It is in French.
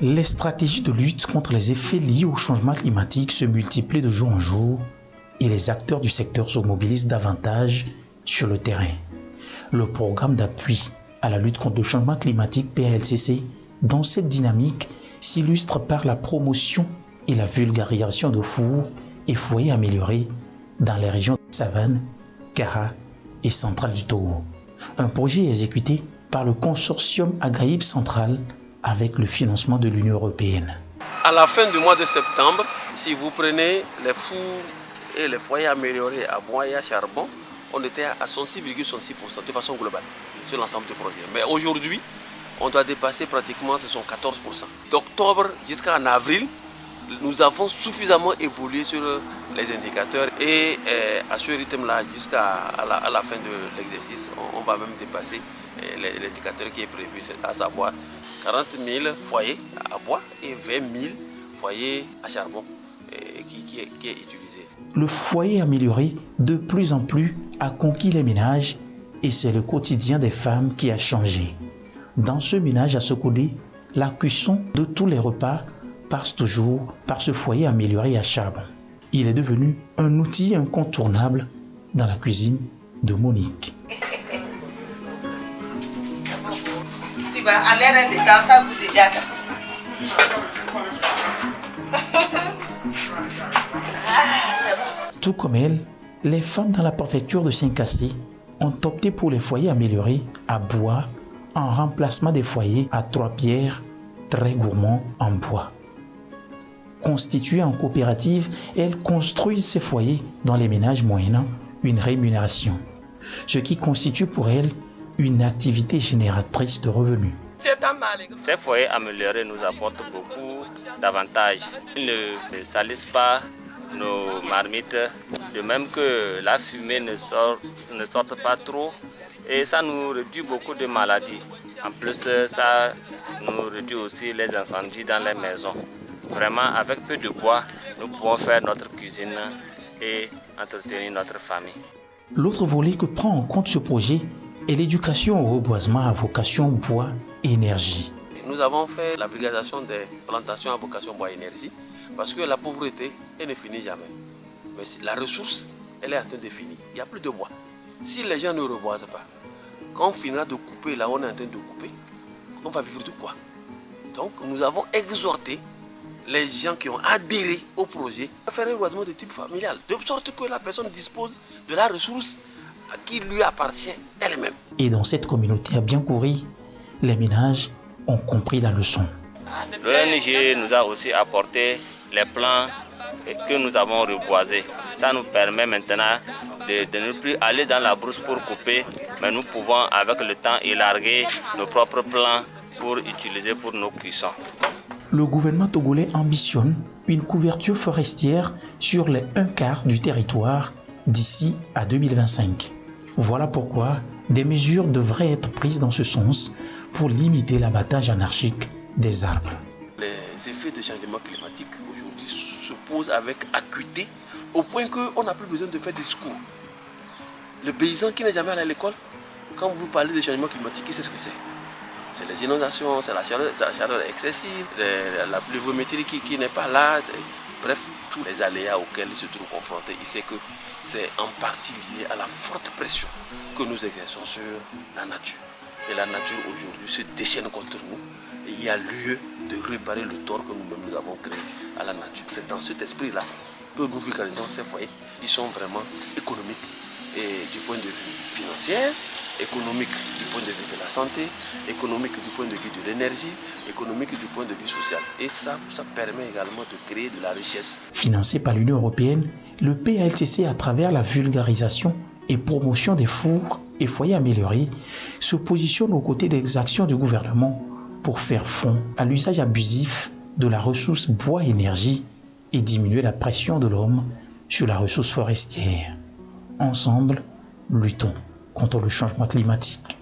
Les stratégies de lutte contre les effets liés au changement climatique se multiplient de jour en jour et les acteurs du secteur se mobilisent davantage sur le terrain. Le programme d'appui à la lutte contre le changement climatique PALCC, dans cette dynamique, s'illustre par la promotion et la vulgarisation de fours et foyers améliorés dans les régions de Savane, Kara et Centrale du Togo. Un projet exécuté par le consortium Agaïb Central avec le financement de l'Union européenne. À la fin du mois de septembre, si vous prenez les fours et les foyers améliorés à bois et à charbon, on était à 106,66% de façon globale sur l'ensemble du projet. Mais aujourd'hui, on doit dépasser pratiquement 14%. D'octobre jusqu'en avril, nous avons suffisamment évolué sur les indicateurs et à ce rythme-là, jusqu'à la fin de l'exercice, on va même dépasser l'indicateur qui est prévu, à savoir 40 000 foyers à bois et 20 000 foyers à charbon qui est utilisé. Le foyer amélioré de plus en plus a conquis les ménages et c'est le quotidien des femmes qui a changé. Dans ce ménage à Sokodé, la cuisson de tous les repas passe toujours par ce foyer amélioré à charbon. Il est devenu un outil incontournable dans la cuisine de Monique. Tu vas à l'air de temps, ça goûte déjà ça. Tout comme elle, les femmes dans la préfecture de Saint-Cassé ont opté pour les foyers améliorés à bois en remplacement des foyers à 3 pierres très gourmands en bois. Constituées en coopérative, elles construisent ces foyers dans les ménages moyennant une rémunération, ce qui constitue pour elles une activité génératrice de revenus. Ces foyers améliorés nous apportent beaucoup d'avantages. Ils ne salissent pas nos marmites, de même que la fumée ne sorte pas trop et ça nous réduit beaucoup de maladies. En plus, ça nous réduit aussi les incendies dans les maisons. Vraiment, avec peu de bois, nous pouvons faire notre cuisine et entretenir notre famille. L'autre volet que prend en compte ce projet est l'éducation au reboisement à vocation bois et énergie. Nous avons fait la vulgarisation des plantations à vocation bois et énergie parce que la pauvreté, elle ne finit jamais. Mais la ressource, elle est en train de finir. Il n'y a plus de bois. Si les gens ne reboisent pas, quand on finira de couper, là on est en train de couper, on va vivre de quoi? Donc nous avons exhorté les gens qui ont adhéré au projet à faire un reboisement de type familial, de sorte que la personne dispose de la ressource qui lui appartient elle-même. Et dans cette communauté à Biancouri, les ménages ont compris la leçon. L'ONG nous a aussi apporté les plants que nous avons reboisés. Ça nous permet maintenant de ne plus aller dans la brousse pour couper, mais nous pouvons avec le temps élargir nos propres plants pour utiliser pour nos cuissons. Le gouvernement togolais ambitionne une couverture forestière sur les 1/4 du territoire d'ici à 2025. Voilà pourquoi des mesures devraient être prises dans ce sens pour limiter l'abattage anarchique des arbres. Les effets du changement climatique aujourd'hui se posent avec acuité au point qu'on n'a plus besoin de faire des discours. Le paysan qui n'est jamais allé à l'école, quand vous parlez de changement climatique, il sait ce que c'est. C'est les inondations, c'est la chaleur excessive, la pluviométrie qui n'est pas là. Bref, tous les aléas auxquels il se trouve confronté, il sait que c'est en partie lié à la forte pression que nous exerçons sur la nature. Et la nature aujourd'hui se déchaîne contre nous. Et il y a lieu de réparer le tort que nous-mêmes nous avons créé à la nature. C'est dans cet esprit-là que nous vulgarisons ces foyers qui sont vraiment économiques et du point de vue financier, économique du point de vue de la santé, économique du point de vue de l'énergie, économique du point de vue social. Et ça permet également de créer de la richesse. Financé par l'Union européenne, le PALCC, à travers la vulgarisation et promotion des fours et foyers améliorés, se positionne aux côtés des actions du gouvernement pour faire front à l'usage abusif de la ressource bois-énergie et diminuer la pression de l'homme sur la ressource forestière. Ensemble, luttons contre le changement climatique.